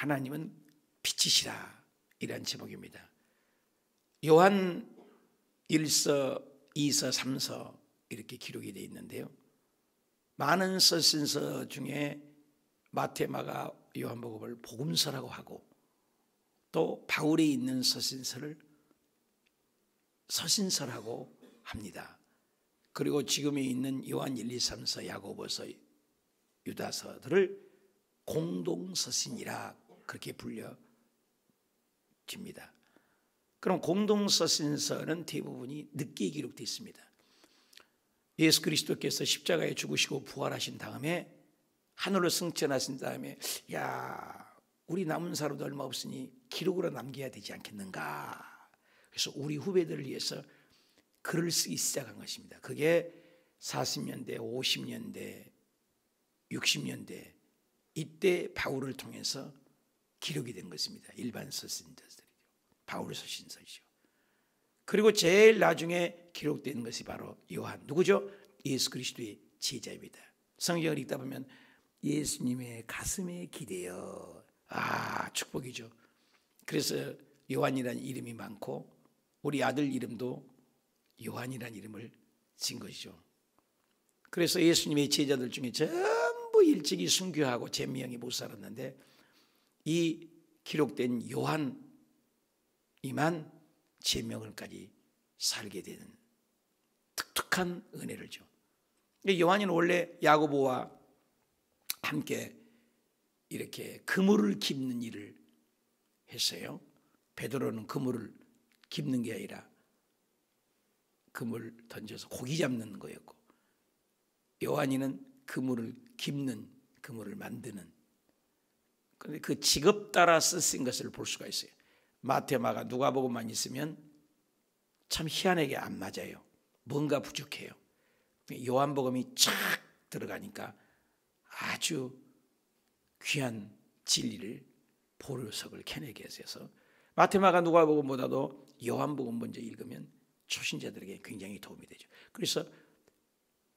하나님은 빛이시라, 이란 제목입니다. 요한 1서, 2서, 3서 이렇게 기록이 되어 있는데요, 많은 서신서 중에 마태, 마가, 요한복음을 복음서라고 하고, 또 바울이 있는 서신서를 서신서라고 합니다. 그리고 지금에 있는 요한 1, 2, 3서, 야고보서, 유다서들을 공동서신이라 그렇게 불려집니다. 그럼 공동서신서는 대부분이 늦게 기록되어 있습니다. 예수 그리스도께서 십자가에 죽으시고 부활하신 다음에 하늘로 승천하신 다음에, 야, 우리 남은 사람도 얼마 없으니 기록으로 남겨야 되지 않겠는가. 그래서 우리 후배들을 위해서 글을 쓰기 시작한 것입니다. 그게 40년대, 50년대, 60년대 이때 바울을 통해서 기록이 된 것입니다. 일반 서신서들이죠. 바울 서신서죠. 그리고 제일 나중에 기록된 것이 바로 요한, 누구죠? 예수 그리스도의 제자입니다. 성경을 읽다 보면 예수님의 가슴에 기대어, 축복이죠. 그래서 요한이라는 이름이 많고 우리 아들 이름도 요한이라는 이름을 진 것이죠. 그래서 예수님의 제자들 중에 전부 일찍이 순교하고 제명이 못 살았는데, 이 기록된 요한이만 제명을까지 살게 되는 특특한 은혜를 줘. 요한이는 원래 야고보와 함께 이렇게 그물을 깁는 일을 했어요. 베드로는 그물을 깁는 게 아니라 그물 던져서 고기 잡는 거였고, 요한이는 그물을 깁는, 그물을 만드는. 그런데 그 직업 따라 쓰신 것을 볼 수가 있어요. 마태, 마가, 누가복음만 있으면 참 희한하게 안 맞아요. 뭔가 부족해요. 요한복음이 쫙 들어가니까 아주 귀한 진리를, 보석을 캐내게 해서 마태, 마가, 누가복음보다도 요한복음 먼저 읽으면 초신자들에게 굉장히 도움이 되죠. 그래서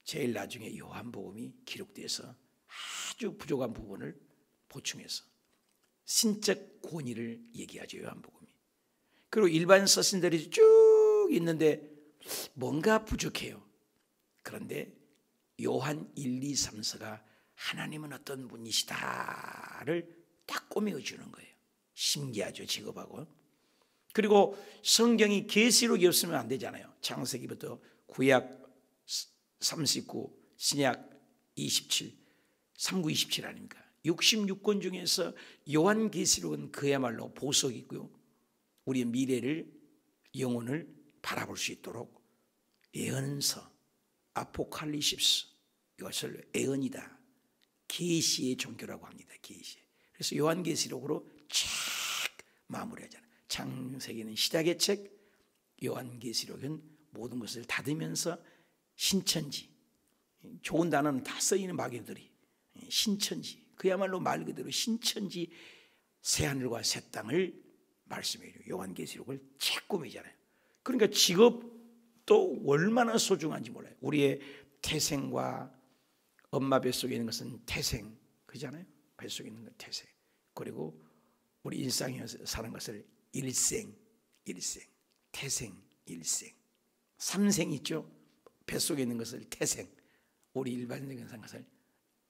제일 나중에 요한복음이 기록돼서 아주 부족한 부분을 보충해서 신적 권위를 얘기하죠, 요한복음이. 그리고 일반 서신들이 쭉 있는데 뭔가 부족해요. 그런데 요한 1, 2, 3서가 하나님은 어떤 분이시다를 딱 꼬매어주는 거예요. 신기하죠, 직업하고. 그리고 성경이 계시록이 없으면 안 되잖아요. 창세기부터 구약 39, 신약 27, 39, 27 아닙니까? 66권 중에서 요한계시록은 그야말로 보석이고요, 우리의 미래를, 영혼을 바라볼 수 있도록 예언서, 아포칼리십스, 이것을 예언이다, 계시의 종교라고 합니다. 계시. 그래서 요한계시록으로 쫙 마무리하잖아요. 창세기는 시작의 책, 요한계시록은 모든 것을 닫으면서 신천지, 좋은 단어는 다 쓰이는 마귀들이 신천지, 그야말로 말 그대로 신천지, 새하늘과 새 땅을 말씀해요. 요한계시록을 쫙 꾸미잖아요. 그러니까 직업도 얼마나 소중한지 몰라요. 우리의 태생과 엄마 뱃속에 있는 것은 태생, 그잖아요. 뱃속에 있는 건 태생. 그리고 우리 일상에서 사는 것을 일생, 태생, 일생. 삼생 있죠. 뱃속에 있는 것을 태생, 우리 일반적인 사는 것을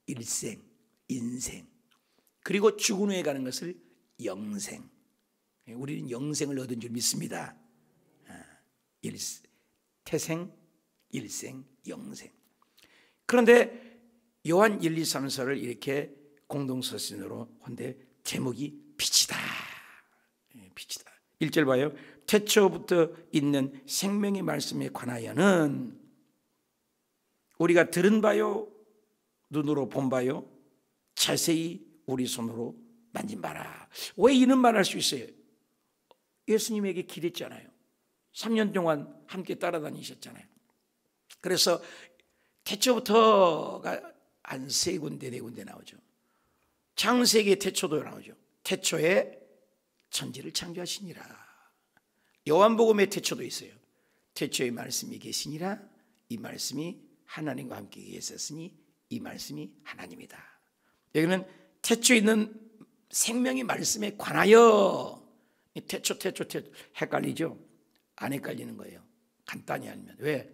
일생, 인생. 그리고 죽은 후에 가는 것을 영생. 우리는 영생을 얻은 줄 믿습니다. 태생, 일생, 영생. 그런데 요한 1, 2, 3서를 이렇게 공동서신으로 한데 제목이 빛이다. 빛이다. 1절 봐요. 태초부터 있는 생명의 말씀에 관하여는 우리가 들은 바요, 눈으로 본 바요, 자세히 우리 손으로 만진 바라. 왜 이런 말 할 수 있어요? 예수님에게 기댔잖아요. 3년 동안 함께 따라다니셨잖아요. 그래서 태초부터가 한 3군데 4군데 나오죠. 창세기의 태초도 나오죠. 태초에 천지를 창조하시니라. 요한복음의 태초도 있어요. 태초에 말씀이 계시니라. 이 말씀이 하나님과 함께 계셨으니 이 말씀이 하나님이다. 여기는 태초에 있는 생명의 말씀에 관하여. 태초 헷갈리죠? 안 헷갈리는 거예요. 간단히 알면. 왜?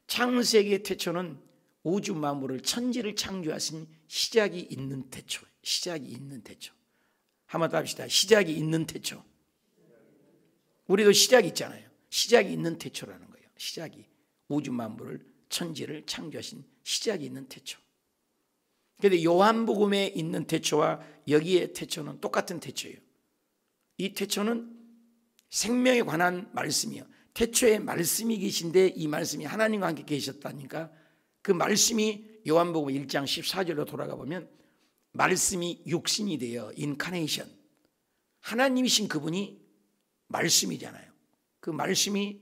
창세기의 태초는 우주 만물을, 천지를 창조하신 시작이 있는 태초. 시작이 있는 태초. 한번 더 합시다. 시작이 있는 태초. 우리도 시작이 있잖아요. 시작이 있는 태초라는 거예요. 시작이. 우주 만물을, 천지를 창조하신 시작이 있는 태초. 그런데 요한복음에 있는 태초와 여기의 태초는 똑같은 태초예요. 이 태초는 생명에 관한 말씀이요. 태초에 말씀이 계신데 이 말씀이 하나님과 함께 계셨다니까 그 말씀이 요한복음 1장 14절로 돌아가 보면 말씀이 육신이 되어 인카네이션. 하나님이신 그분이 말씀이잖아요. 그 말씀이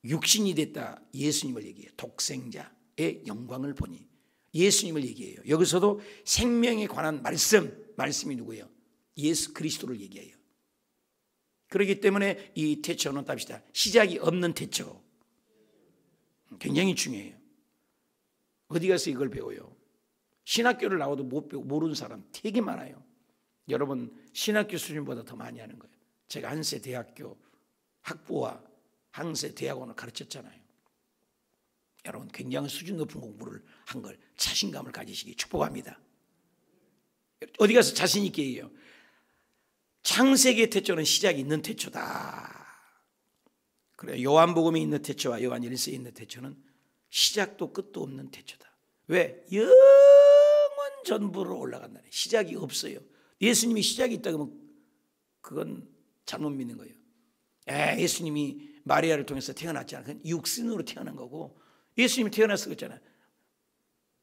육신이 됐다. 예수님을 얘기해요. 독생자의 영광을 보니 예수님을 얘기해요. 여기서도 생명에 관한 말씀이 누구예요? 예수 그리스도를 얘기해요. 그렇기 때문에 이 태초는 답시다. 시작이 없는 태초. 굉장히 중요해요. 어디 가서 이걸 배워요? 신학교를 나와도 못 배우고 모르는 사람 되게 많아요. 여러분 신학교 수준보다 더 많이 하는 거예요. 제가 한세 대학교 학부와 한세 대학원을 가르쳤잖아요. 여러분 굉장히 수준 높은 공부를 한 걸 자신감을 가지시기 축복합니다. 어디 가서 자신 있게 얘기해요. 창세기의 태초는 시작이 있는 태초다. 그래 요한복음에 있는 태초와 요한 1서에 있는 태초는 시작도 끝도 없는 태초다. 왜? 영원 전부로 올라간다네. 시작이 없어요. 예수님이 시작이 있다 그러면 그건 잘못 믿는 거예요. 예수님이 마리아를 통해서 태어났잖아. 그건 육신으로 태어난 거고 예수님이 태어났을 거잖아.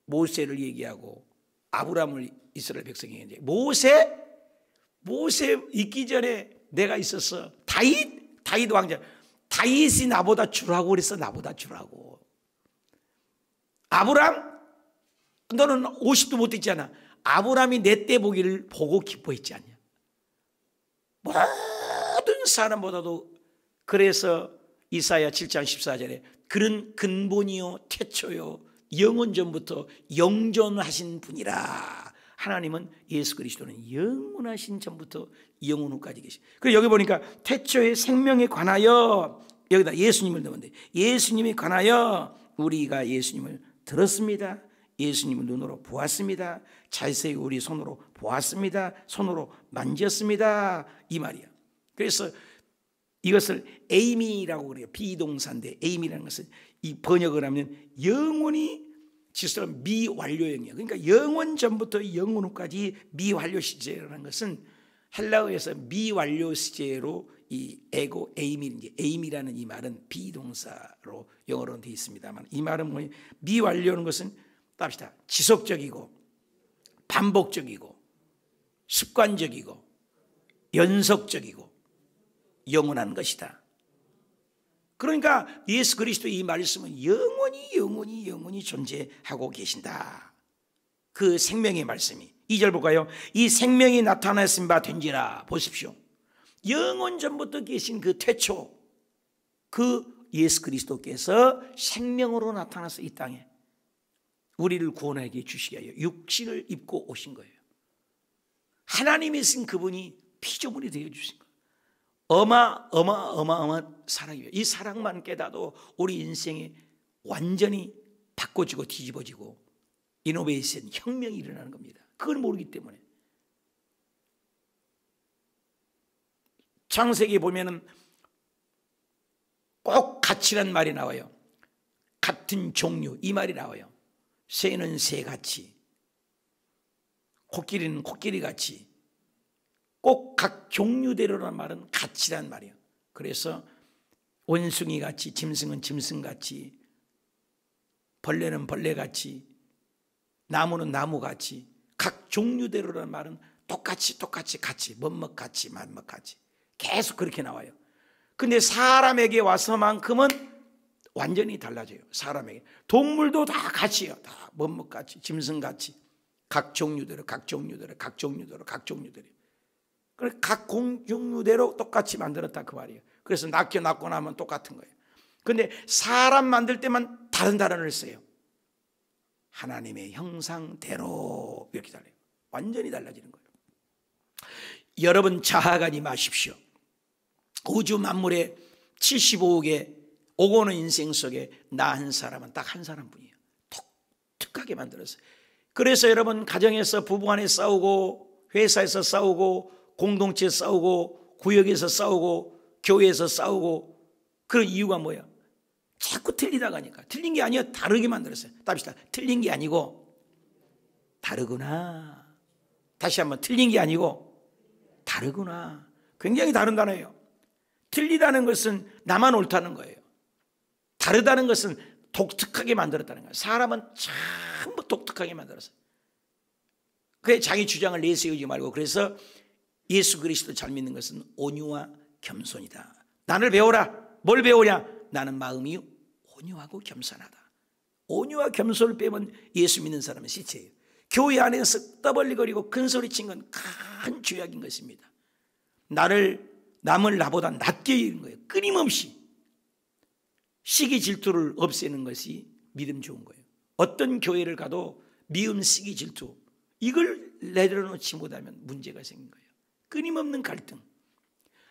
모세를 얘기하고 아브라함을 이스라엘 백성에게 얘기해. 모세 있기 전에 내가 있었어. 다윗 왕자. 다윗이 나보다 주라고 그랬어. 나보다 주라고. 아브라함 너는 50도 못 됐잖아. 아브라함이 내 때 보기를 보고 기뻐했지 않냐. 모든 사람보다도. 그래서 이사야 7장 14절에 그는 근본이요 태초요 영원 전부터 영존하신 분이라. 하나님은 예수 그리스도는 영원하신 전부터 영원 후까지 계시. 그리고 여기 보니까 태초의 생명에 관하여 여기다 예수님을 넣으면 돼. 예수님에 관하여 우리가 예수님을 들었습니다. 예수님을 눈으로 보았습니다. 자세히 우리 손으로 보았습니다. 손으로 만졌습니다. 이 말이야. 그래서 이것을 에이미라고 그래요. 비동사인데 에이미라는 것은 이 번역을 하면 영원히 지금 미완료형이에요. 그러니까 영원 전부터 영원 후까지 미완료 시제라는 것은 헬라어에서 미완료 시제로 이 에고 에이미라는 이 말은 비동사로 영어로는 되어 있습니다만 이 말은 뭐예요? 미완료는 것은 답시다. 지속적이고 반복적이고 습관적이고 연속적이고 영원한 것이다. 그러니까 예수 그리스도의 이 말씀은 영원히 존재하고 계신다. 그 생명의 말씀이 2절 볼까요? 이 생명이 나타났은 바 된지라. 보십시오. 영원 전부터 계신 그 태초 그 예수 그리스도께서 생명으로 나타나서 이 땅에 우리를 구원하게 주시게 하여 육신을 입고 오신 거예요. 하나님이 쓴 그분이 피조물이 되어 주신 거예요. 어마어마한 사랑이에요. 이 사랑만 깨닫도 우리 인생이 완전히 바꿔지고 뒤집어지고 이노베이션, 혁명이 일어나는 겁니다. 그걸 모르기 때문에. 창세기 보면은 꼭 같이란 말이 나와요. 같은 종류, 이 말이 나와요. 새는 새같이, 코끼리는 코끼리같이, 꼭 각 종류대로라는 말은 같이란 말이에요. 그래서 원숭이같이, 짐승은 짐승같이, 벌레는 벌레같이, 나무는 나무같이, 각 종류대로라는 말은 똑같이 같이, 멋먹같이, 만먹같이 계속 그렇게 나와요. 근데 사람에게 와서만큼은 완전히 달라져요. 사람에게. 동물도 다 같이요. 다 멋먹같이, 짐승같이, 각 종류대로. 각 종류대로 똑같이 만들었다 그 말이에요. 그래서 낳고 나면 똑같은 거예요. 근데 사람 만들 때만 다른 단어를 써요. 하나님의 형상대로 이렇게 달라요. 완전히 달라지는 거예요. 여러분 자학하지 마십시오. 우주 만물의 75억의 오고는 인생 속에 나 한 사람은 딱 한 사람뿐이에요. 독특하게 만들었어요. 그래서 여러분 가정에서 부부간에 싸우고, 회사에서 싸우고, 공동체에 싸우고, 구역에서 싸우고, 교회에서 싸우고, 그런 이유가 뭐야? 자꾸 틀리다가 하니까. 틀린 게 아니라 다르게 만들었어요. 답시다. 틀린 게 아니고 다르구나. 다시 한번, 틀린 게 아니고 다르구나. 굉장히 다른 단어예요. 틀리다는 것은 나만 옳다는 거예요. 다르다는 것은 독특하게 만들었다는 거예요. 사람은 전부 독특하게 만들었어요. 그게 자기 주장을 내세우지 말고, 그래서 예수 그리스도 잘 믿는 것은 온유와 겸손이다. 나를 배워라. 뭘 배우냐? 나는 마음이 온유하고 겸손하다. 온유와 겸손을 빼면 예수 믿는 사람은 시체예요. 교회 안에서 떠벌리거리고 큰소리친 건 큰 죄악인 것입니다. 남을 나보다 낮게 여기는 거예요. 끊임없이 시기 질투를 없애는 것이 믿음 좋은 거예요. 어떤 교회를 가도 미움, 시기, 질투, 이걸 내려놓지 못하면 문제가 생긴 거예요. 끊임없는 갈등.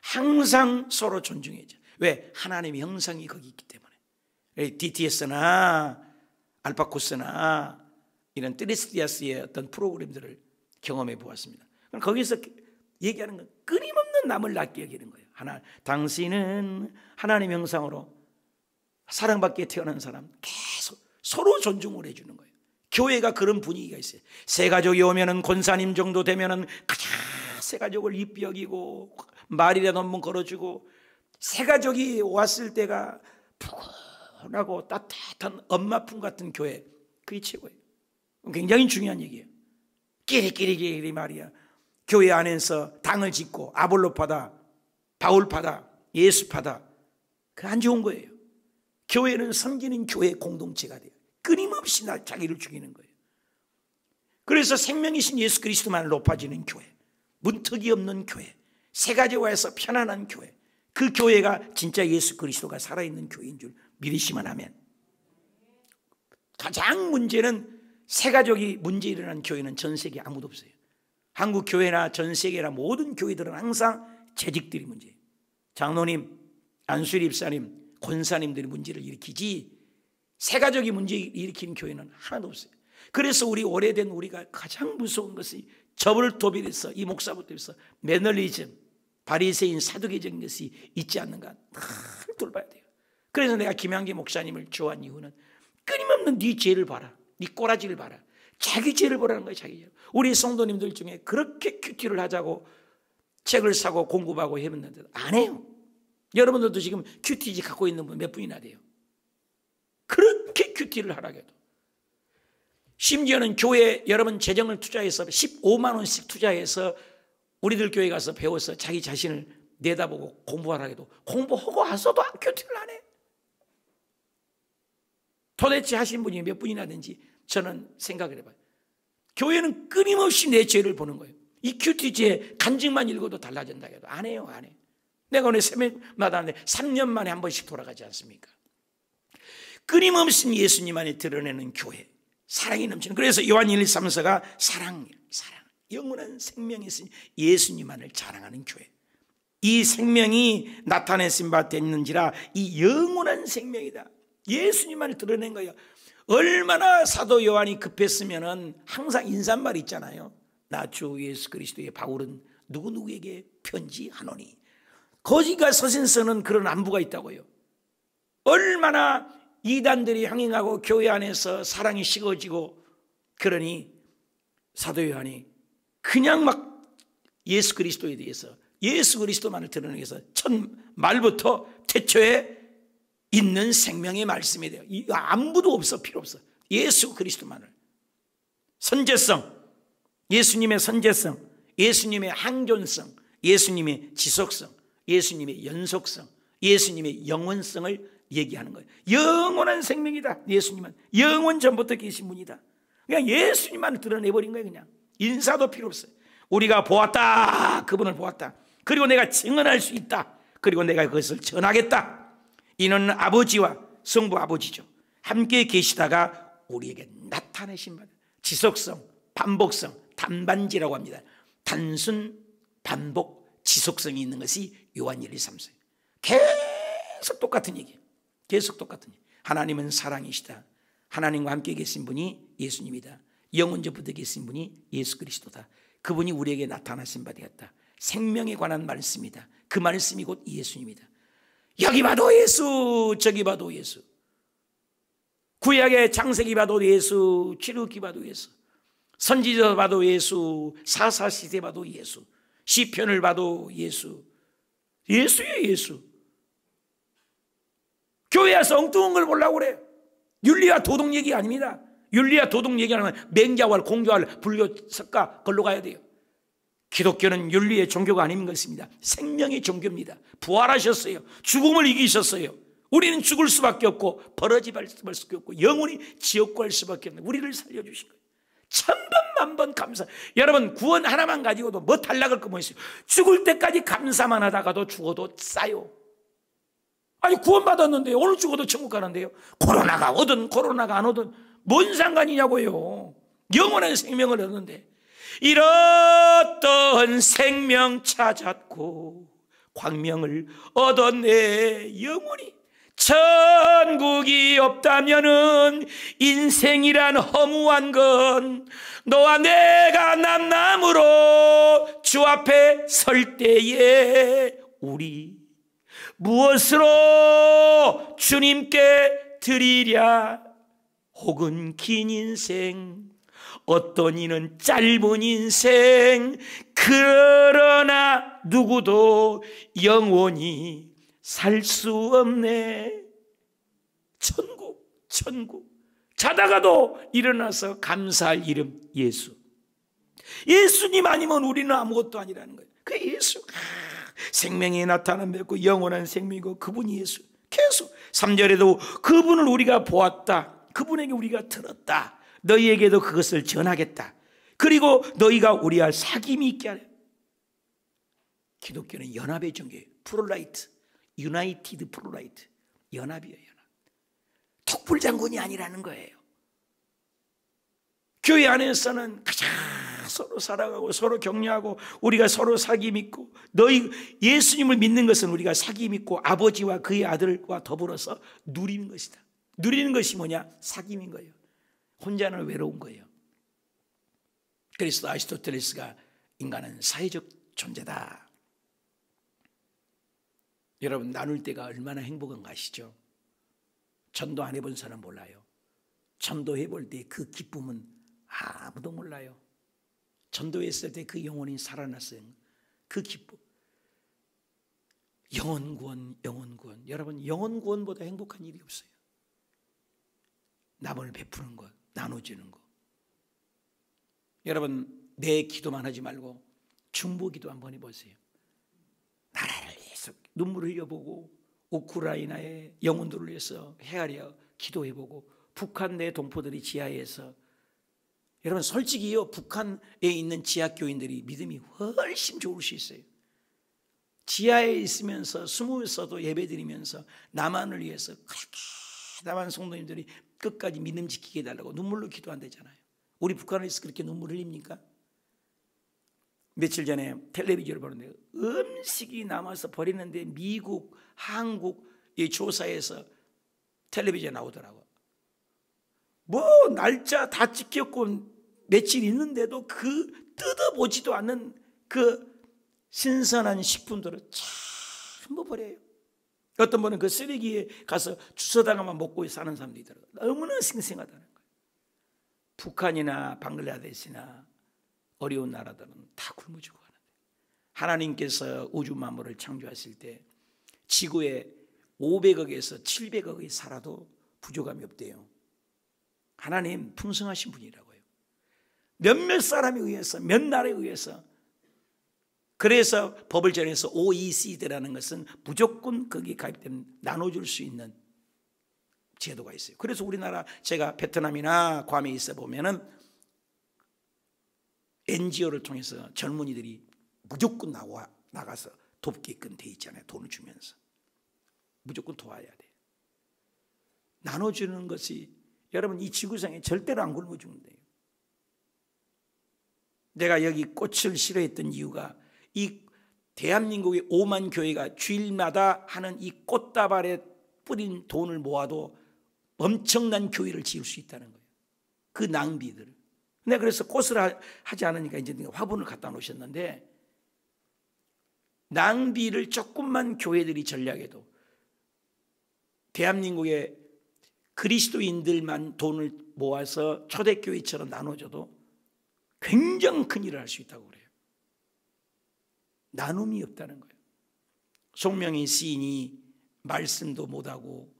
항상 서로 존중해야죠. 왜? 하나님의 형상이 거기 있기 때문에. DTS나 알파코스나 이런 트리스티아스의 어떤 프로그램들을 경험해 보았습니다. 거기서 얘기하는 건 끊임없는 남을 낮게 여기는 거예요. 당신은 하나님의 형상으로 사랑받게 태어난 사람, 계속 서로 존중을 해주는 거예요. 교회가 그런 분위기가 있어요. 새 가족이 오면은, 권사님 정도 되면은 가자 새 가족을 이쁘게 여기고 말이라도 한번 걸어주고, 새 가족이 왔을 때가 푸근하고 따뜻한 엄마 품 같은 교회, 그게 최고예요. 굉장히 중요한 얘기예요. 끼리끼리 말이야. 교회 안에서 당을 짓고 아볼로파다, 바울파다, 예수파다, 그 안 좋은 거예요. 교회는 섬기는 교회 공동체가 돼요. 끊임없이 자기를 죽이는 거예요. 그래서 생명이신 예수 그리스도만 높아지는 교회, 문턱이 없는 교회, 새 가지와에서 편안한 교회, 그 교회가 진짜 예수 그리스도가 살아있는 교회인 줄 믿으시면 하면. 가장 문제는, 새 가족이 문제 일어난 교회는 전 세계에 아무도 없어요. 한국 교회나 전 세계나 모든 교회들은 항상 재직들이 문제예요. 장로님, 안수리 입사님, 권사님들이 문제를 일으키지, 새 가족이 문제 일으키는 교회는 하나도 없어요. 그래서 오래된 우리가 가장 무서운 것이 저불도비에서, 이 목사부터 해서 매너리즘, 바리새인 사두개적인 것이 있지 않는가 늘 돌봐야 돼요. 그래서 내가 김양기 목사님을 좋아한 이유는 끊임없는 네 죄를 봐라, 네 꼬라지를 봐라, 자기 죄를 보라는 거예요. 자기 죄. 우리 성도님들 중에 그렇게 큐티를 하자고 책을 사고 공부하고 해봤는데도 안 해요. 여러분들도 지금 큐티지 갖고 있는 분 몇 분이나 돼요? 그렇게 큐티를 하라고 해도. 심지어는 교회에 여러분 재정을 투자해서 15만 원씩 투자해서 우리들 교회 가서 배워서 자기 자신을 내다보고 공부하라고 해도 공부하고 와서도 큐티를 안 해. 도대체 하신 분이 몇 분이나 되는지 저는 생각을 해봐요. 교회는 끊임없이 내 죄를 보는 거예요. 이 큐티지에 간증만 읽어도 달라진다 해도 안 해요, 안 해. 내가 오늘 새벽마다 하는데 3년 만에 한 번씩 돌아가지 않습니까? 끊임없이 예수님 안에 드러내는 교회, 사랑이 넘치는. 그래서 요한 1, 2, 3서가 사랑, 영원한 생명이 있으니 예수님만을 자랑하는 교회. 이 생명이 나타내신 바 됐는지라 이 영원한 생명이다. 예수님만을 드러낸 거예요. 얼마나 사도 요한이 급했으면은 항상 인사말 있잖아요. 나 주 예수 그리스도의 바울은 누구누구에게 편지하노니. 거기가 서신서는 그런 안부가 있다고요. 얼마나 이단들이 향행하고 교회 안에서 사랑이 식어지고, 그러니 사도 요한이 그냥 막 예수 그리스도에 대해서, 예수 그리스도만을 드러내기 위해서 첫 말부터 태초에 있는 생명의 말씀에 대해 아무도 없어, 필요 없어. 예수 그리스도만을. 선제성, 예수님의 선제성, 예수님의 항존성, 예수님의 지속성, 예수님의 연속성, 예수님의 영원성을 얘기하는 거예요. 영원한 생명이다. 예수님은 영원 전부터 계신 분이다. 그냥 예수님만을 드러내버린 거예요. 그냥 인사도 필요 없어요. 우리가 보았다, 그분을 보았다. 그리고 내가 증언할 수 있다. 그리고 내가 그것을 전하겠다. 이는 아버지와 성부 아버지죠. 함께 계시다가 우리에게 나타내신 바, 지속성, 반복성, 단반지라고 합니다. 단순 반복 지속성이 있는 것이 요한 1, 2, 3, 4. 계속 똑같은 얘기예요. 계속 똑같은 얘기. 하나님은 사랑이시다. 하나님과 함께 계신 분이 예수님이다. 영원전부터 계신 분이 예수 그리스도다. 그분이 우리에게 나타나신 바 되었다. 생명에 관한 말씀이다. 그 말씀이 곧 예수님이다. 여기 봐도 예수, 저기 봐도 예수. 구약의 창세기 봐도 예수, 출애굽기 봐도 예수, 선지자 봐도 예수, 사사시대 봐도 예수, 시편을 봐도 예수. 예수예요, 예수. 교회 와서 엉뚱한 걸 보려고 그래요. 윤리와 도덕 얘기 아닙니다. 윤리와 도덕 얘기하면 맹자와 공자와 불교 석가 걸로 가야 돼요. 기독교는 윤리의 종교가 아닌 것입니다. 생명의 종교입니다. 부활하셨어요. 죽음을 이기셨어요. 우리는 죽을 수밖에 없고 벌어질 수밖에 없고 영원히 지옥 갈 수밖에 없는 우리를 살려주신 거예요. 천번 만번 감사. 여러분 구원 하나만 가지고도 뭐 탈락할 거 뭐 있어요. 죽을 때까지 감사만 하다가도 죽어도 싸요. 아니 구원 받았는데 오늘 죽어도 천국 가는데요. 코로나가 오든 코로나가 안 오든 뭔 상관이냐고요. 영원한 생명을 얻는데 이렇던 생명 찾았고 광명을 얻었네. 영원히 천국이 없다면은 인생이란 허무한 건 너와 내가 남남으로 주 앞에 설 때에 우리 무엇으로 주님께 드리랴. 혹은 긴 인생, 어떤 이는 짧은 인생, 그러나 누구도 영원히 살 수 없네. 천국, 천국. 자다가도 일어나서 감사할 이름 예수. 예수님 아니면 우리는 아무것도 아니라는 거예요. 그 예수. 생명이 나타남했고 영원한 생명이고 그분이 예수. 계속 3절에도 그분을 우리가 보았다. 그분에게 우리가 들었다. 너희에게도 그것을 전하겠다. 그리고 너희가 우리와 사귐이 있게 하라. 기독교는 연합의 종교예요. 프로라이트, 유나이티드 프로라이트. 연합이에요, 연합. 톡불장군이 아니라는 거예요. 교회 안에서는 가장 서로 사랑하고 서로 격려하고 우리가 서로 사귐 있고 너희 예수님을 믿는 것은 우리가 사귐 있고 아버지와 그의 아들과 더불어서 누리는 것이다. 누리는 것이 뭐냐? 사귐인 거예요. 혼자는 외로운 거예요. 그래서 아리스토텔레스가 인간은 사회적 존재다. 여러분 나눌 때가 얼마나 행복한가 아시죠? 전도 안 해본 사람 몰라요. 전도해볼 때 그 기쁨은 아무도 몰라요. 전도했을 때 그 영혼이 살아났어요. 그 기쁨. 영혼 구원, 영혼 구원. 여러분 영혼 구원보다 행복한 일이 없어요. 남을 베푸는 것, 나눠주는 것. 여러분 내 기도만 하지 말고 중보 기도 한번 해보세요. 나라를 위해서 눈물을 흘려보고 우크라이나의 영혼들을 위해서 헤아려 기도해보고 북한 내 동포들이 지하에서 여러분 솔직히요 북한에 있는 지하교인들이 믿음이 훨씬 좋을 수 있어요. 지하에 있으면서 숨어서도 예배드리면서 남한을 위해서 그렇게 남한 성도님들이 끝까지 믿음 지키게 해달라고 눈물로 기도한다잖아요. 우리 북한에서 그렇게 눈물 흘립니까? 며칠 전에 텔레비전을 보는데 음식이 남아서 버리는데 미국, 한국 이 조사에서 텔레비전에 나오더라고. 뭐 날짜 다 찍혔고 며칠 있는데도 그 뜯어보지도 않는 그 신선한 식품들을 전부 버려요. 어떤 분은 그 쓰레기에 가서 주워다가만 먹고 사는 사람도 있더라고요. 너무나 싱싱하다는 거예요. 북한이나 방글라데시나 어려운 나라들은 다 굶어 죽어가는데 하나님께서 우주 만물을 창조하실 때 지구에 500억에서 700억이 살아도 부족함이 없대요. 하나님 풍성하신 분이라고요. 몇몇 사람에 의해서 몇 나라에 의해서 그래서 법을 정해서 OECD라는 것은 무조건 거기에 가입되는 나눠줄 수 있는 제도가 있어요. 그래서 우리나라 제가 베트남이나 괌에 있어 보면은 NGO를 통해서 젊은이들이 무조건 나가서 돕게끔 돼 있잖아요. 돈을 주면서 무조건 도와야 돼요. 나눠주는 것이 여러분 이 지구상에 절대로 안 굶어 죽는데요. 내가 여기 꽃을 싫어했던 이유가 이 대한민국의 5만 교회가 주일마다 하는 이 꽃다발에 뿌린 돈을 모아도 엄청난 교회를 지을 수 있다는 거예요. 그 낭비들을. 근데 그래서 꽃을 하지 않으니까 이제 화분을 갖다 놓으셨는데, 낭비를 조금만 교회들이 전략해도 대한민국의 그리스도인들만 돈을 모아서 초대교회처럼 나눠줘도 굉장히 큰 일을 할 수 있다고 그래요. 나눔이 없다는 거예요. 송명희 시인이 말씀도 못하고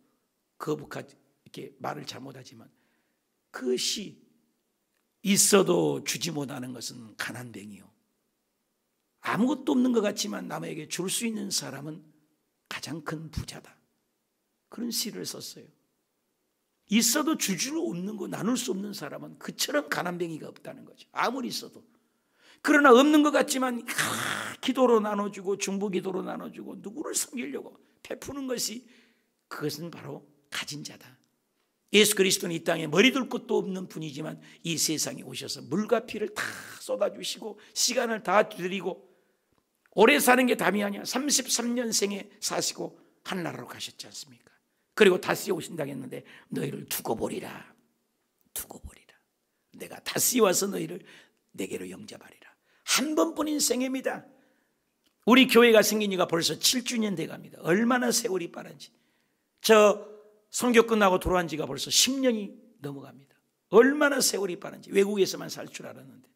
거북하지 이렇게 말을 잘못하지만 그 시, 있어도 주지 못하는 것은 가난뱅이요, 아무것도 없는 것 같지만 남에게 줄 수 있는 사람은 가장 큰 부자다, 그런 시를 썼어요. 있어도 줄 수 없는 거, 나눌 수 없는 사람은 그처럼 가난뱅이가 없다는 거죠. 아무리 있어도. 그러나 없는 것 같지만 기도로 나눠주고 중보기도로 나눠주고 누구를 섬기려고 베푸는 것이, 그것은 바로 가진 자다. 예수 그리스도는 이 땅에 머리둘 곳도 없는 분이지만 이 세상에 오셔서 물과 피를 다 쏟아주시고 시간을 다 드리고 오래 사는 게 담이 아니야. 33년 생에 사시고 하늘나라로 가셨지 않습니까? 그리고 다시 오신다고 했는데 너희를 두고 보리라. 두고 보리라. 내가 다시 와서 너희를 내게로 영접하리라. 한 번뿐인 생애입니다. 우리 교회가 생긴 지가 벌써 7주년 돼갑니다. 얼마나 세월이 빠른지. 저 선교 끝나고 돌아온 지가 벌써 10년이 넘어갑니다. 얼마나 세월이 빠른지. 외국에서만 살 줄 알았는데.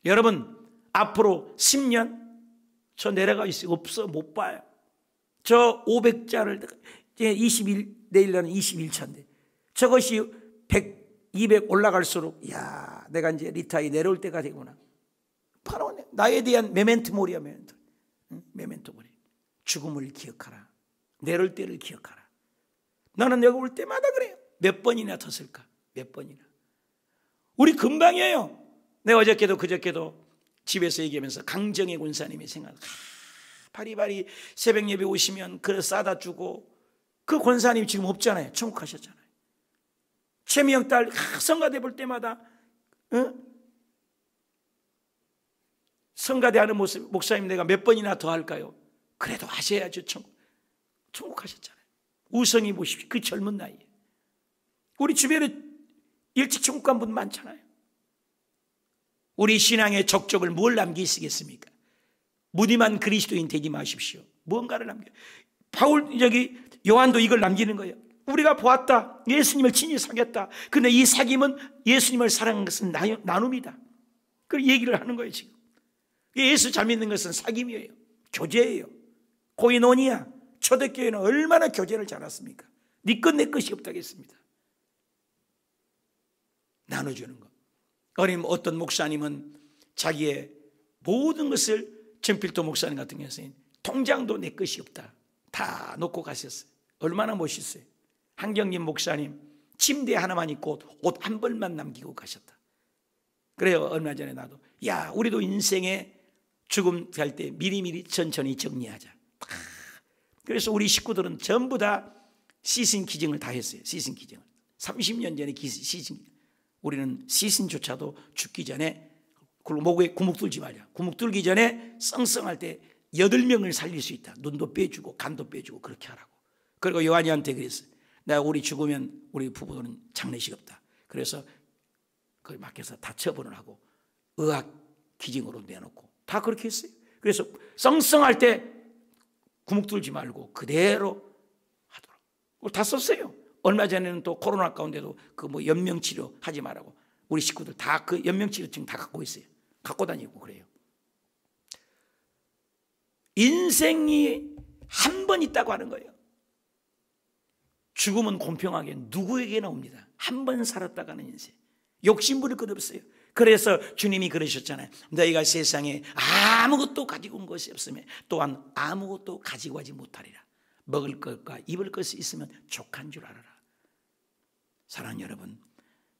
여러분, 앞으로 10년 저 내려가 있어요. 없어, 못 봐요. 저 500자를 이제 21, 내일날은 21차인데 저것이 100, 200 올라갈수록 야, 내가 이제 리타이 내려올 때가 되구나. 바로 나에 대한 메멘토 모리야, 메멘토. 메멘토 모리. 죽음을 기억하라. 내려올 때를 기억하라. 나는 내가 올 때마다 그래요. 몇 번이나 텄을까? 몇 번이나. 우리 금방이에요. 내가 어저께도 그저께도 집에서 얘기하면서 강정혜 군사님이 생각. 바리바리 새벽 예배 오시면 그릇 싸다 주고, 그 권사님 지금 없잖아요. 천국 가셨잖아요. 최미영 딸 성가대 볼 때마다 성가대 하는 모습, 목사님 내가 몇 번이나 더 할까요? 그래도 하셔야죠. 천국 가셨잖아요. 우성이 보십시오. 그 젊은 나이에. 우리 주변에 일찍 천국 간 분 많잖아요. 우리 신앙의 족적을 뭘 남기시겠습니까? 무디만 그리스도인 되지 마십시오. 무언가를 남겨. 요한도 이걸 남기는 거예요. 우리가 보았다. 예수님을 친히 사귀었다. 근데 이 사귐은 예수님을 사랑하는 것은 나눔이다. 그 얘기를 하는 거예요, 지금. 예수 잘 믿는 것은 사귐이에요. 교제예요. 코이노니아. 초대교회는 얼마나 교제를 잘했습니까? 네 것 내 것이 없다겠습니다. 나눠주는 것. 어떤 목사님은 자기의 모든 것을, 정필도 목사님 같은 경우에는 통장도 내 것이 없다. 다 놓고 가셨어요. 얼마나 멋있어요. 한경림 목사님 침대 하나만 입고 옷 한 벌만 남기고 가셨다. 그래요. 얼마 전에 나도 야, 우리도 인생에 죽음 갈 때 미리미리 천천히 정리하자. 그래서 우리 식구들은 전부 다 시신 기증을 다 했어요. 시신 기증을 30년 전에 시신. 우리는 시신조차도 죽기 전에 목에 구멍 뚫지 말자. 구멍 뚫기 전에 썽썽할 때 8명을 살릴 수 있다. 눈도 빼주고 간도 빼주고 그렇게 하라고. 그리고 요한이한테 그랬어요. 내가 우리 죽으면 우리 부부들은 장례식 없다. 그래서 그걸 맡겨서 다 처분을 하고 의학 기증으로 내놓고 다 그렇게 했어요. 그래서 썽썽할 때 구멍 뚫지 말고 그대로 하도록. 그걸 다 썼어요. 얼마 전에는 또 코로나 가운데도 그 뭐 연명치료 하지 말라고 우리 식구들 다 그 연명치료증 다 갖고 있어요. 갖고 다니고 그래요. 인생이 한 번 있다고 하는 거예요. 죽음은 공평하게 누구에게나 옵니다. 한 번 살았다 가는 인생. 욕심부릴 것 없어요. 그래서 주님이 그러셨잖아요. 너희가 세상에 아무것도 가지고 온 것이 없으면 또한 아무것도 가지고 가지 못하리라. 먹을 것과 입을 것이 있으면 족한 줄 알아라. 사랑하는 여러분,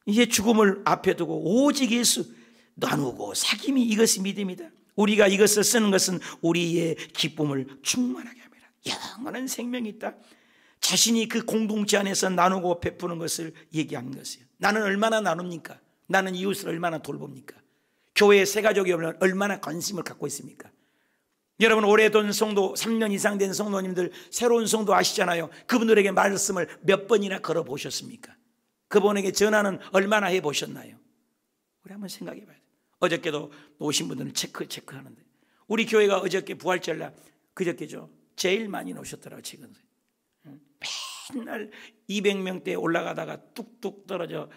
이제 죽음을 앞에 두고 오직 예수 나누고 사귐이 이것이 믿음이다. 우리가 이것을 쓰는 것은 우리의 기쁨을 충만하게 합니다. 영원한 생명이 있다. 자신이 그 공동체 안에서 나누고 베푸는 것을 얘기하는 것이에요. 나는 얼마나 나눕니까? 나는 이웃을 얼마나 돌봅니까? 교회에 새 가족이 오면 얼마나 관심을 갖고 있습니까? 여러분 오래된 성도 3년 이상 된 성도님들 새로운 성도 아시잖아요. 그분들에게 말씀을 몇 번이나 걸어보셨습니까? 그분에게 전화는 얼마나 해보셨나요? 우리 한번 생각해 봐야 돼요. 어저께도 오신 분들은 체크하는데 우리 교회가 어저께 부활절날 그저께죠. 제일 많이 오셨더라고요. 지금 맨날 200명대 올라가다가 뚝뚝 떨어져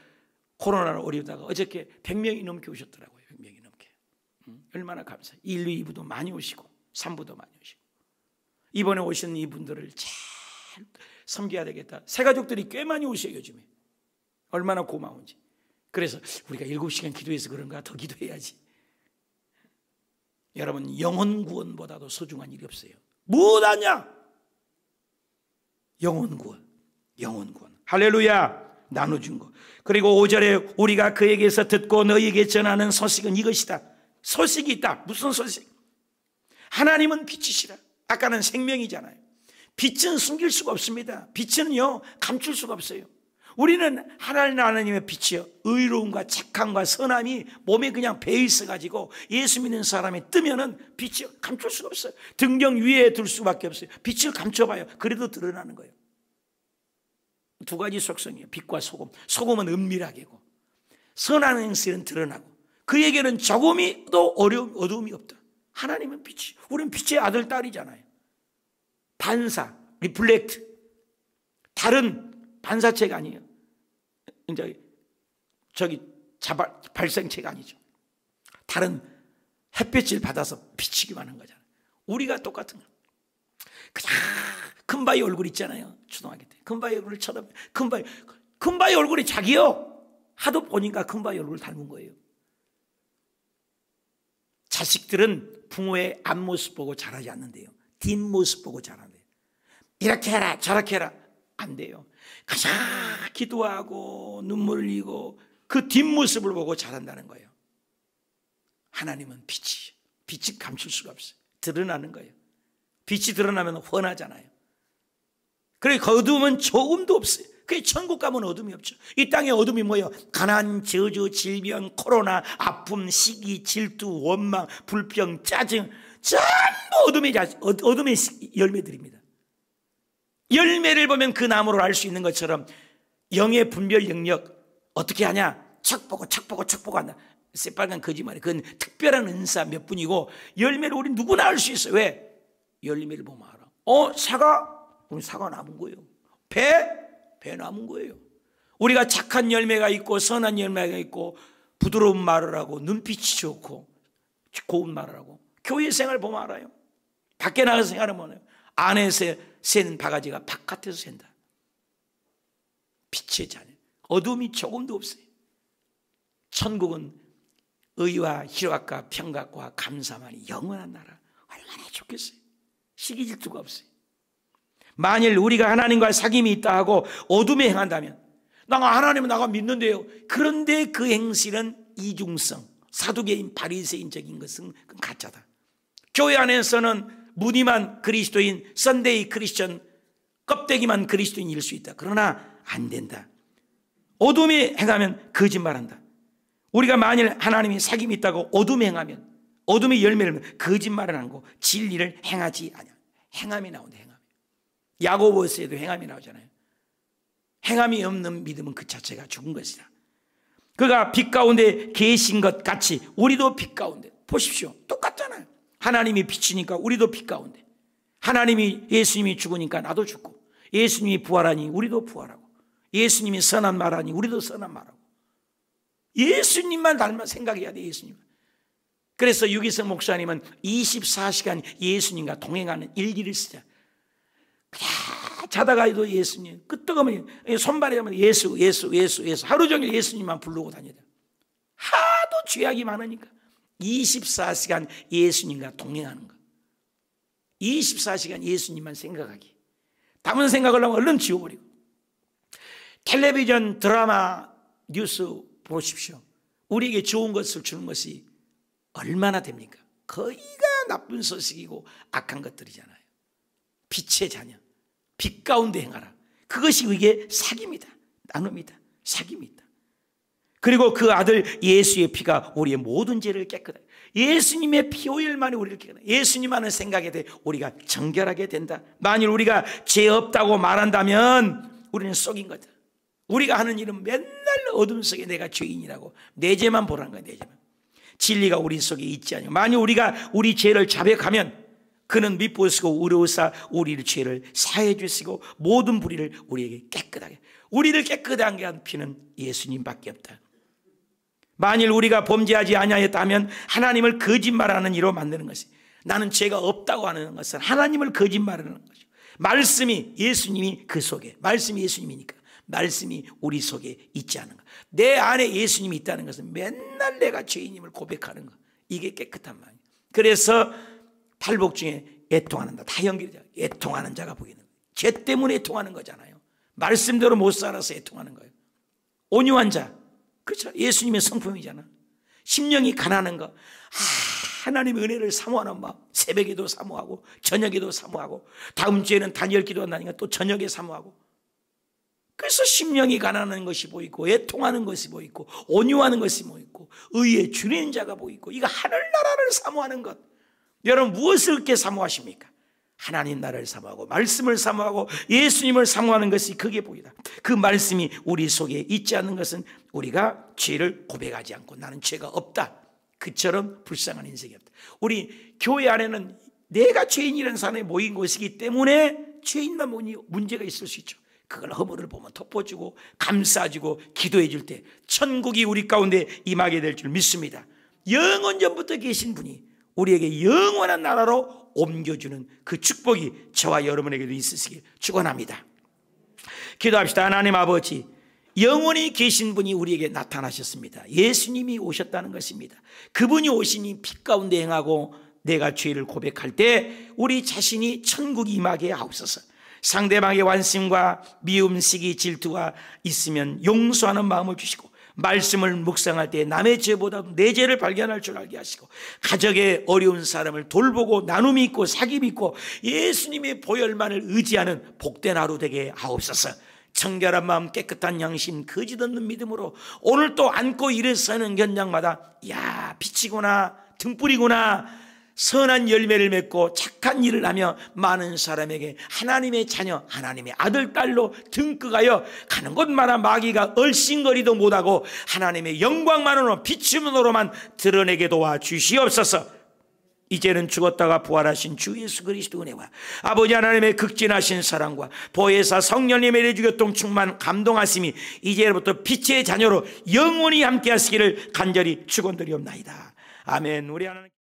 코로나로 어려다가 어저께 100명이 넘게 오셨더라고요. 100명이 넘게. 얼마나 감사해요. 1, 2부도 많이 오시고 3부도 많이 오시고 이번에 오신 이분들을 잘 섬겨야 되겠다. 새가족들이 꽤 많이 오셔요. 요즘에 얼마나 고마운지. 그래서 우리가 7시간 기도해서 그런가 더 기도해야지. 여러분 영혼 구원보다도 소중한 일이 없어요. 무엇하냐? 영혼 구원. 영혼 구원. 할렐루야. 나눠준 거. 그리고 5절에 우리가 그에게서 듣고 너희에게 전하는 소식은 이것이다. 소식이 있다. 무슨 소식? 하나님은 빛이시라. 아까는 생명이잖아요. 빛은 숨길 수가 없습니다. 빛은요 감출 수가 없어요. 우리는 하나님의 빛이요 의로움과 착함과 선함이 몸에 그냥 배어 있어가지고 예수 믿는 사람이 뜨면은 빛이 감출 수가 없어요. 등경 위에 둘 수밖에 없어요. 빛을 감춰봐요. 그래도 드러나는 거예요. 두 가지 속성이에요. 빛과 소금. 소금은 은밀하게고 선한 행실은 드러나고 그에게는 조금이도 어두움이 없다. 하나님은 빛이. 우리는 빛의 아들 딸이잖아요. 반사, 리플렉트. 다른 반사체가 아니에요. 이제 발생체가 아니죠. 다른 햇빛을 받아서 비치기만 한 거잖아요. 우리가 똑같은 거예요. 그냥 큰바위 얼굴 있잖아요. 초등학교 때 큰바위 얼굴을 쳐다보면 큰바위 얼굴이 자기요. 하도 보니까 큰바위 얼굴을 닮은 거예요. 자식들은 부모의 앞모습 보고 자라지 않는데요. 뒷모습 보고 자란대요. 이렇게 해라 저렇게 해라 안 돼요. 가장 기도하고 눈물 흘리고 그 뒷모습을 보고 자란다는 거예요. 하나님은 빛이 감출 수가 없어요. 드러나는 거예요. 빛이 드러나면 훤하잖아요. 그러니까 어둠은 조금도 없어요. 그게 천국 가면 어둠이 없죠. 이 땅에 어둠이 뭐예요? 가난, 저주, 질병, 코로나, 아픔, 시기, 질투, 원망, 불평, 짜증 전부 어둠의 열매들입니다. 열매를 보면 그 나무를 알 수 있는 것처럼 영의 분별 영역 어떻게 하냐? 척 보고 한다. 새빨간 거짓말이 그건 특별한 은사 몇 분이고 열매를 우리 누구나 알 수 있어요. 왜? 열매를 보면 알아. 사과? 우리 사과 남은 거예요. 배 남은 거예요. 우리가 착한 열매가 있고 선한 열매가 있고 부드러운 말을 하고 눈빛이 좋고 고운 말을 하고 교회 생활 보면 알아요. 밖에 나가서 생활하면 알아요. 안에서 새는 바가지가 바깥에서 샌다. 빛의 자녀. 어둠이 조금도 없어요. 천국은 의와 희락과 평강과 감사만이 영원한 나라. 얼마나 좋겠어요. 시기 질투가 없어요. 만일 우리가 하나님과 사귐이 있다 하고 어둠에 행한다면 나가 하나님은 나가 믿는데요. 그런데 그 행실은 이중성, 사두개인 바리새인적인 것은 가짜다. 교회 안에서는 무늬만 그리스도인, 썬데이 크리스천, 껍데기만 그리스도인일 수 있다. 그러나 안 된다. 어둠에 행하면 거짓말한다. 우리가 만일 하나님이 사귐이 있다고 어둠에 행하면 어둠의 열매를 거짓말을 하고 진리를 행하지 않아. 행함이 나온다. 행함. 야고보서에도 행함이 나오잖아요. 행함이 없는 믿음은 그 자체가 죽은 것이다. 그가 빛 가운데 계신 것 같이 우리도 빛 가운데. 보십시오. 똑같잖아요. 하나님이 빛이니까 우리도 빛 가운데. 하나님이 예수님이 죽으니까 나도 죽고 예수님이 부활하니 우리도 부활하고 예수님이 선한 말하니 우리도 선한 말하고 예수님만 닮아 생각해야 돼. 예수님. 그래서 유기성 목사님은 24시간 예수님과 동행하는 일기를 쓰자. 그냥 자다가도 예수님, 끄떡하면 손발에 하면 예수 하루 종일 예수님만 부르고 다녀야 돼. 하도 죄악이 많으니까 24시간 예수님과 동행하는 거. 24시간 예수님만 생각하기. 다른 생각을 하면 얼른 지워버리고. 텔레비전, 드라마, 뉴스 보십시오. 우리에게 좋은 것을 주는 것이 얼마나 됩니까? 거의가 나쁜 소식이고 악한 것들이잖아요. 빛의 자녀, 빛 가운데 행하라. 그것이 이게 사귐이다. 나눔이다. 사귐이다. 그리고 그 아들 예수의 피가 우리의 모든 죄를 깨끗하게, 예수님의 피 오일만이 우리를 깨끗하게, 예수님만을 생각에 대해 우리가 정결하게 된다. 만일 우리가 죄 없다고 말한다면 우리는 속인 거다. 우리가 하는 일은 맨날 어둠 속에 내가 죄인이라고 내 죄만 보라는 거야. 내 죄만. 진리가 우리 속에 있지 않냐. 만일 우리가 우리 죄를 자백하면 그는 미쁘시고 의로우사 우리의 죄를 사해 주시고 모든 불의를 우리에게 깨끗하게, 우리를 깨끗하게 한 피는 예수님밖에 없다. 만일 우리가 범죄하지 아니하였다면 하나님을 거짓말하는 이로 만드는 것이, 나는 죄가 없다고 하는 것은 하나님을 거짓말하는 것이죠. 말씀이 예수님이 그 속에, 말씀이 예수님이니까 말씀이 우리 속에 있지 않은 것, 내 안에 예수님이 있다는 것은 맨날 내가 죄인임을 고백하는 것, 이게 깨끗한 마음이에요. 그래서 팔복 중에 애통하는 자, 다 연결되죠. 애통하는 자가 보이는 거예요. 죄 때문에 애통하는 거잖아요. 말씀대로 못 살아서 애통하는 거예요. 온유한 자, 그렇죠. 예수님의 성품이잖아. 심령이 가난한 거, 하나님의 은혜를 사모하는 마음, 새벽에도 사모하고 저녁에도 사모하고, 다음 주에는 다니엘 기도한다니까 또 저녁에 사모하고. 그래서 심령이 가난한 것이 보이고, 애통하는 것이 보이고, 온유하는 것이 보이고, 의에 주는 자가 보이고, 이거 하늘나라를 사모하는 것. 여러분 무엇을 그렇게 사모하십니까? 하나님 나라를 사모하고 말씀을 사모하고 예수님을 사모하는 것이 그게 보이다. 그 말씀이 우리 속에 있지 않는 것은 우리가 죄를 고백하지 않고 나는 죄가 없다, 그처럼 불쌍한 인생이 없다. 우리 교회 안에는 내가 죄인이라는 사람이 모인 곳이기 때문에 죄인만 문제가 있을 수 있죠. 그걸 허물을 보면 덮어주고 감싸주고 기도해 줄 때 천국이 우리 가운데 임하게 될 줄 믿습니다. 영원 전부터 계신 분이 우리에게 영원한 나라로 옮겨주는 그 축복이 저와 여러분에게도 있으시길 축원합니다. 기도합시다. 하나님 아버지, 영원히 계신 분이 우리에게 나타나셨습니다. 예수님이 오셨다는 것입니다. 그분이 오시니 빛 가운데 행하고 내가 죄를 고백할 때 우리 자신이 천국이 임하게 하옵소서. 상대방의 완심과 미움, 시기, 질투가 있으면 용서하는 마음을 주시고, 말씀을 묵상할 때 남의 죄보다도 내 죄를 발견할 줄 알게 하시고, 가족의 어려운 사람을 돌보고 나눔이 있고 사귐이 있고 예수님의 보혈만을 의지하는 복된 하루 되게 하옵소서. 청결한 마음, 깨끗한 양심, 거짓 없는 믿음으로 오늘 또 안고 일어서는 현장마다 야, 빛이구나, 등불이구나, 선한 열매를 맺고 착한 일을 하며 많은 사람에게 하나님의 자녀, 하나님의 아들, 딸로 등극하여 가는 곳마다 마귀가 얼씬거리도 못하고 하나님의 영광만으로 비춤으로만 드러내게 도와주시옵소서. 이제는 죽었다가 부활하신 주 예수 그리스도 은혜와 아버지 하나님의 극진하신 사랑과 보혜사 성령님의 내주교통 충만 감동하심이 이제부터 빛의 자녀로 영원히 함께 하시기를 간절히 축원드리옵나이다. 아멘. 우리 하나님